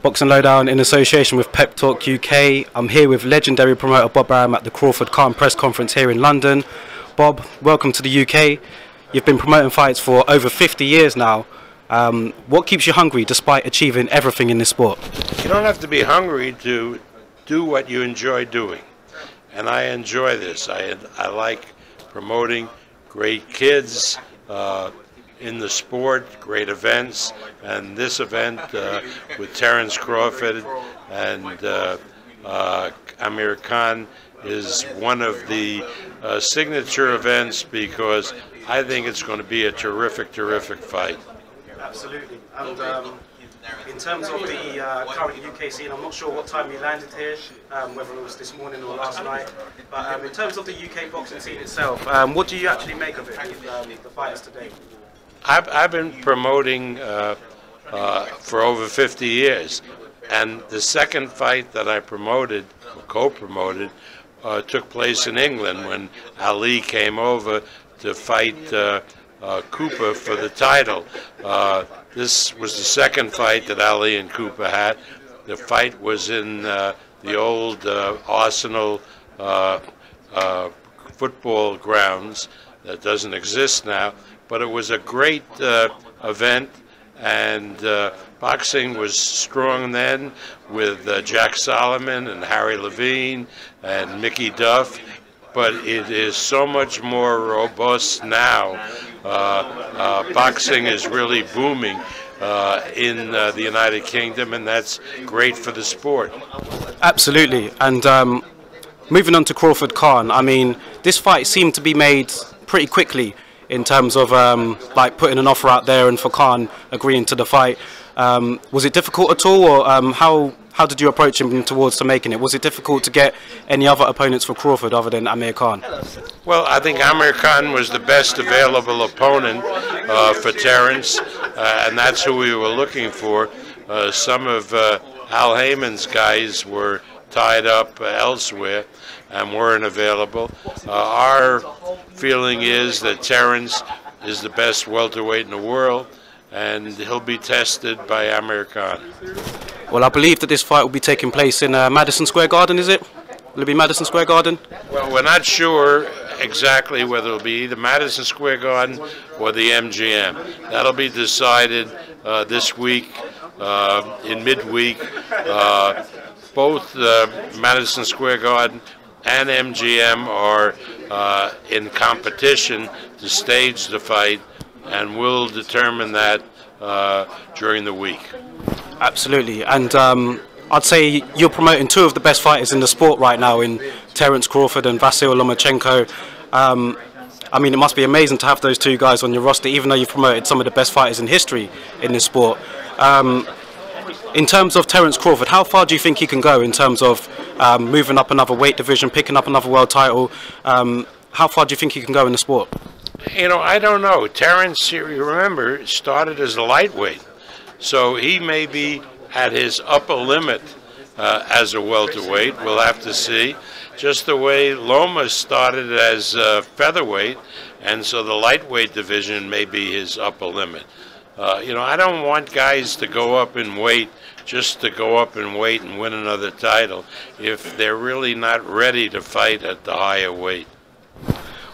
Boxing Lowdown in association with Pep Talk UK. I'm here with legendary promoter Bob Arum at the Crawford Khan press conference here in London. Bob, welcome to the UK. You've been promoting fights for over 50 years now. What keeps you hungry despite achieving everything in this sport? You don't have to be hungry to do what you enjoy doing. And I enjoy this. I like promoting great kids in the sport, great events, and this event with Terence Crawford and Amir Khan is one of the signature events because I think it's going to be a terrific, terrific fight. Absolutely. And in terms of the current UK scene, I'm not sure what time you landed here, whether it was this morning or last night, but in terms of the UK boxing scene itself, what do you actually make of it, the fighters today? I've been promoting for over 50 years, and the second fight that I promoted, or co-promoted, took place in England when Ali came over to fight Cooper for the title. This was the second fight that Ali and Cooper had. The fight was in the old Arsenal football grounds that doesn't exist now, but it was a great event, and boxing was strong then with Jack Solomon and Harry Levine and Mickey Duff, but it is so much more robust now. Boxing is really booming in the United Kingdom, and that's great for the sport. Absolutely. And moving on to Crawford Khan, I mean, this fight seemed to be made pretty quickly in terms of like putting an offer out there and for Khan agreeing to the fight. Was it difficult at all, or how did you approach him towards making it? Was it difficult to get any other opponents for Crawford other than Amir Khan? Well, I think Amir Khan was the best available opponent for Terence, and that's who we were looking for. Some of Al Heyman's guys were tied up elsewhere and weren't available. Our feeling is that Terence is the best welterweight in the world, and he'll be tested by Amir Khan. Well, I believe that this fight will be taking place in Madison Square Garden, is it? Will it be Madison Square Garden? Well, we're not sure exactly whether it'll be either Madison Square Garden or the MGM. That'll be decided this week, in midweek. Both Madison Square Garden and MGM are in competition to stage the fight, and we'll determine that during the week. Absolutely. And I'd say you're promoting two of the best fighters in the sport right now in Terence Crawford and Vasyl Lomachenko. I mean, it must be amazing to have those two guys on your roster, even though you've promoted some of the best fighters in history in this sport. In terms of Terence Crawford, how far do you think he can go in terms of moving up another weight division, picking up another world title? How far do you think he can go in the sport? You know, I don't know. Terence, you remember, started as a lightweight, so he may be at his upper limit as a welterweight. We'll have to see. Just the way Loma started as featherweight, and so the lightweight division may be his upper limit. You know, I don't want guys to go up in weight just to go up in weight and win another title if they're really not ready to fight at the higher weight.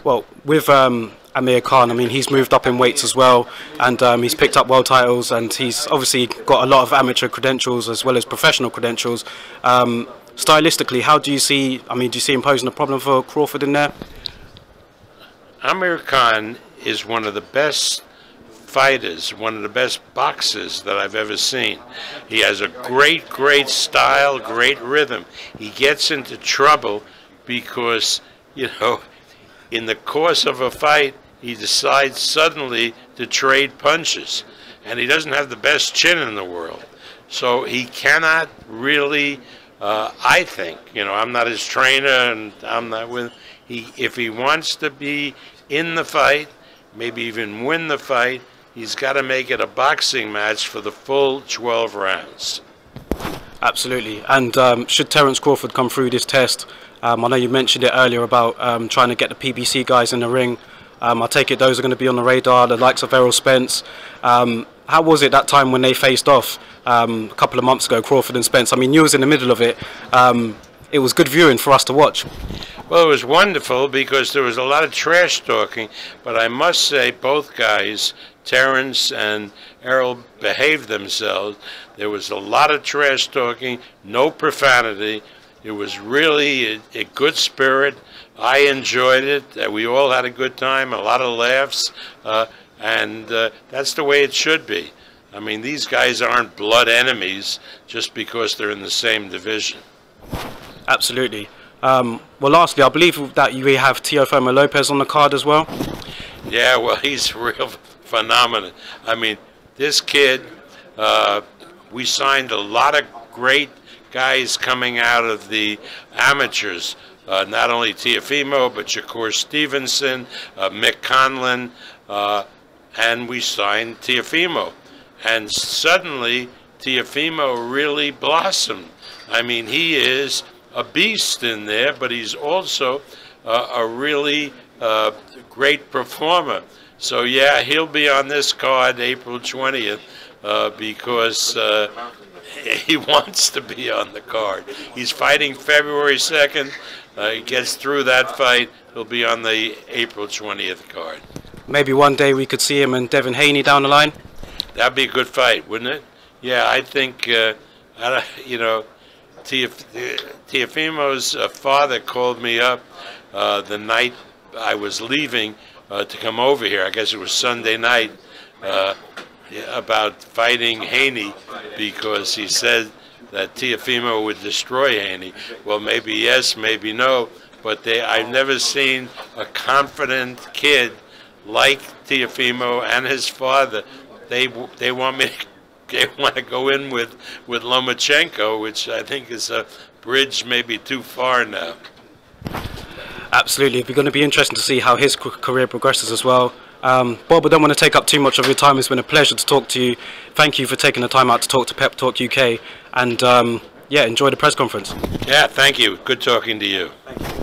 Well, with Amir Khan, I mean, he's moved up in weights as well, and he's picked up world titles, and he's obviously got a lot of amateur credentials as well as professional credentials. Stylistically, how do you see, I mean, do you see him posing a problem for Crawford in there? Amir Khan is one of the best fighters, one of the best boxers that I've ever seen. He has a great, great style, great rhythm. He gets into trouble because, you know, in the course of a fight, he decides suddenly to trade punches, and he doesn't have the best chin in the world. So he cannot really, I think, you know, I'm not his trainer, and I'm not with him. If he wants to be in the fight, maybe even win the fight, he's got to make it a boxing match for the full 12 rounds. Absolutely. And should Terence Crawford come through this test, I know you mentioned it earlier about trying to get the PBC guys in the ring. I take it those are going to be on the radar, the likes of Errol Spence. How was it that time when they faced off a couple of months ago, Crawford and Spence? I mean, you was in the middle of it. It was good viewing for us to watch. Well, it was wonderful because there was a lot of trash talking, but I must say both guys, Terence and Errol, behaved themselves. There was a lot of trash talking, no profanity. It was really a good spirit. I enjoyed it. We all had a good time, a lot of laughs, and that's the way it should be. I mean, these guys aren't blood enemies just because they're in the same division. Absolutely. Well, lastly, I believe that you have Teofimo Lopez on the card as well. Yeah, well, he's a real phenomenon. I mean, this kid, we signed a lot of great guys coming out of the amateurs. Not only Teofimo, but Shakur Stevenson, Mick Conlon, and we signed Teofimo. And suddenly, Teofimo really blossomed. I mean, he is a beast in there, but he's also a really great performer. So yeah, he'll be on this card April 20th because he wants to be on the card. He's fighting February 2nd. He gets through that fight, he'll be on the April 20th card. Maybe one day we could see him and Devin Haney down the line. That'd be a good fight, wouldn't it? Yeah, I think you know, Teofimo's father called me up the night I was leaving to come over here. I guess it was Sunday night, about fighting Haney, because he said that Teofimo would destroy Haney. Well, maybe yes, maybe no, but I've never seen a confident kid like Teofimo and his father. They want me to. They want to go in with Lomachenko, which I think is a bridge maybe too far now. Absolutely. It's going to be interesting to see how his career progresses as well. Bob, I don't want to take up too much of your time. It's been a pleasure to talk to you. Thank you for taking the time out to talk to Pep Talk UK. And yeah, enjoy the press conference. Yeah, thank you. Good talking to you. Thank you.